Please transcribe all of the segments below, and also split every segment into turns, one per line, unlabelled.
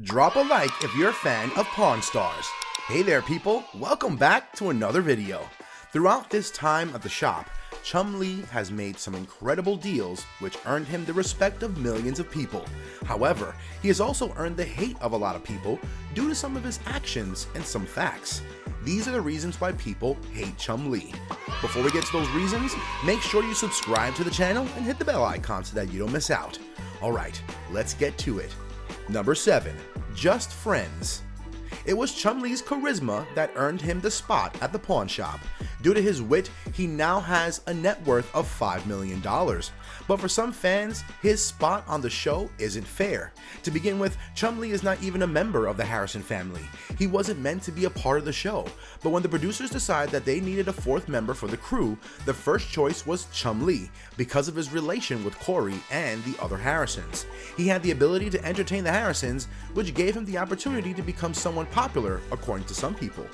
Drop a like if you're a fan of Pawn Stars. Hey there people, welcome back to another video. Throughout this time at the shop, Chumlee has made some incredible deals which earned him the respect of millions of people. However, he has also earned the hate of a lot of people due to some of his actions and some facts. These are the reasons why people hate Chumlee. Before we get to those reasons, make sure you subscribe to the channel and hit the bell icon so that you don't miss out. Alright, let's get to it. Number 7. Just Friends. It was Chumlee's charisma that earned him the spot at the pawn shop. Due to his wit, he now has a net worth of $5 million. But for some fans, his spot on the show isn't fair. To begin with, Chumlee is not even a member of the Harrison family. He wasn't meant to be a part of the show. But when the producers decided that they needed a fourth member for the crew, the first choice was Chumlee because of his relation with Corey and the other Harrisons. He had the ability to entertain the Harrisons, which gave him the opportunity to become someone popular according to some people.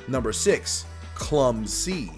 Number 6. Clumsy.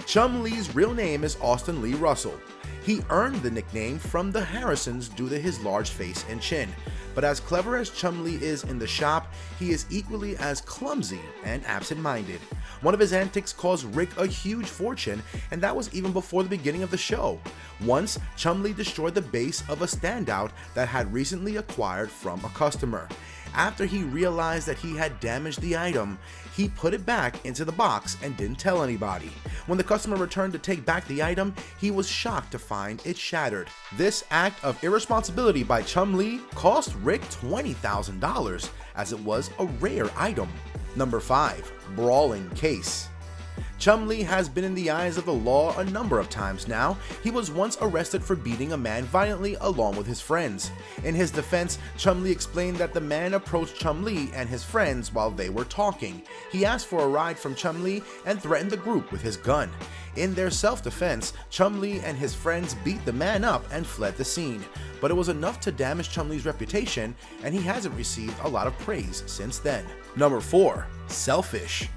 Chumlee's real name is Austin Lee Russell. He earned the nickname from the Harrisons due to his large face and chin. But as clever as Chumlee is in the shop, he is equally as clumsy and absent-minded. One of his antics caused Rick a huge fortune, and that was even before the beginning of the show. Once, Chumlee destroyed the base of a standout that had recently acquired from a customer. After he realized that he had damaged the item, he put it back into the box and didn't tell anybody. When the customer returned to take back the item, he was shocked to find it shattered. This act of irresponsibility by Chumlee cost Rick $20,000, as it was a rare item. Number 5. Brawling Case. Chumlee has been in the eyes of the law a number of times now. He was once arrested for beating a man violently along with his friends. In his defense, Chumlee explained that the man approached Chumlee and his friends while they were talking. He asked for a ride from Chumlee and threatened the group with his gun. In their self-defense, Chumlee and his friends beat the man up and fled the scene. But it was enough to damage Chumlee's reputation, and he hasn't received a lot of praise since then. Number 4. Selfish.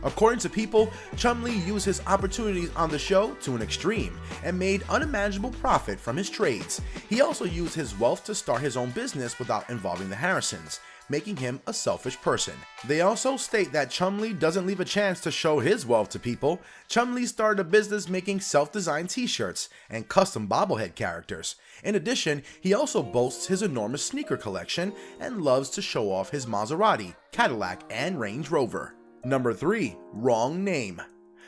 According to people, Chumlee used his opportunities on the show to an extreme and made unimaginable profit from his trades. He also used his wealth to start his own business without involving the Harrisons, making him a selfish person. They also state that Chumlee doesn't leave a chance to show his wealth to people. Chumlee started a business making self-designed t-shirts and custom bobblehead characters. In addition, he also boasts his enormous sneaker collection and loves to show off his Maserati, Cadillac, and Range Rover. Number 3. Wrong name.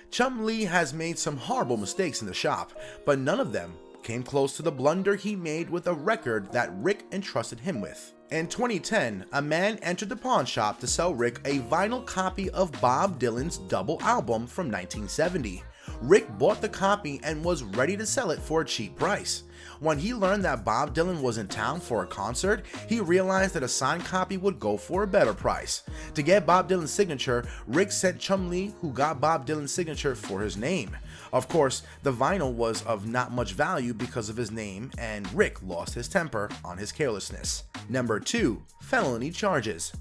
Chumlee has made some horrible mistakes in the shop, but none of them came close to the blunder he made with a record that Rick entrusted him with. In 2010, a man entered the pawn shop to sell Rick a vinyl copy of Bob Dylan's double album from 1970. Rick bought the copy and was ready to sell it for a cheap price. When he learned that Bob Dylan was in town for a concert, he realized that a signed copy would go for a better price. To get Bob Dylan's signature, Rick sent Chumlee, who got Bob Dylan's signature for his name. Of course, the vinyl was of not much value because of his name, and Rick lost his temper on his carelessness. Number 2. Felony charges.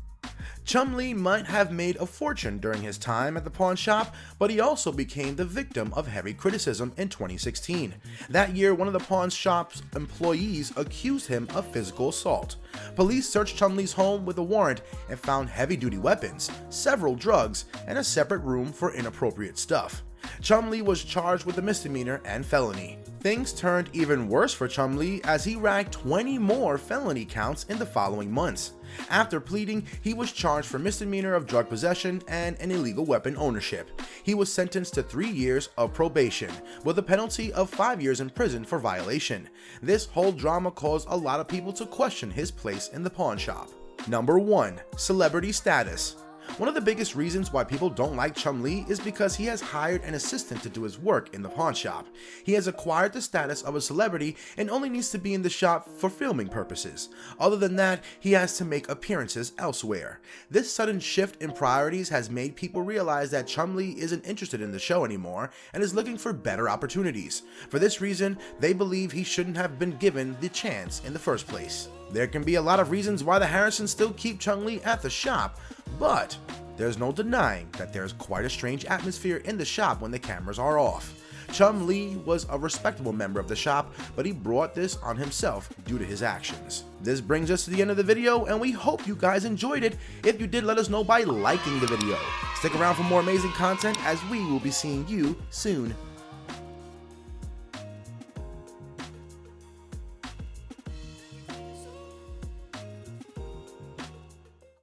Chumlee might have made a fortune during his time at the pawn shop, but he also became the victim of heavy criticism in 2016. That year, one of the pawn shop's employees accused him of physical assault. Police searched Chumlee's home with a warrant and found heavy-duty weapons, several drugs, and a separate room for inappropriate stuff. Chumlee was charged with a misdemeanor and felony. Things turned even worse for Chumlee as he racked 20 more felony counts in the following months. After pleading, he was charged for misdemeanor of drug possession and an illegal weapon ownership. He was sentenced to 3 years of probation, with a penalty of 5 years in prison for violation. This whole drama caused a lot of people to question his place in the pawn shop. Number 1. Celebrity status. One of the biggest reasons why people don't like Chumlee is because he has hired an assistant to do his work in the pawn shop. He has acquired the status of a celebrity and only needs to be in the shop for filming purposes. Other than that, he has to make appearances elsewhere. This sudden shift in priorities has made people realize that Chumlee isn't interested in the show anymore and is looking for better opportunities. For this reason, they believe he shouldn't have been given the chance in the first place. There can be a lot of reasons why the Harrisons still keep Chumlee at the shop, but there's no denying that there's quite a strange atmosphere in the shop when the cameras are off. Chumlee was a respectable member of the shop, but he brought this on himself due to his actions. This brings us to the end of the video, and we hope you guys enjoyed it. If you did, let us know by liking the video. Stick around for more amazing content, as we will be seeing you soon.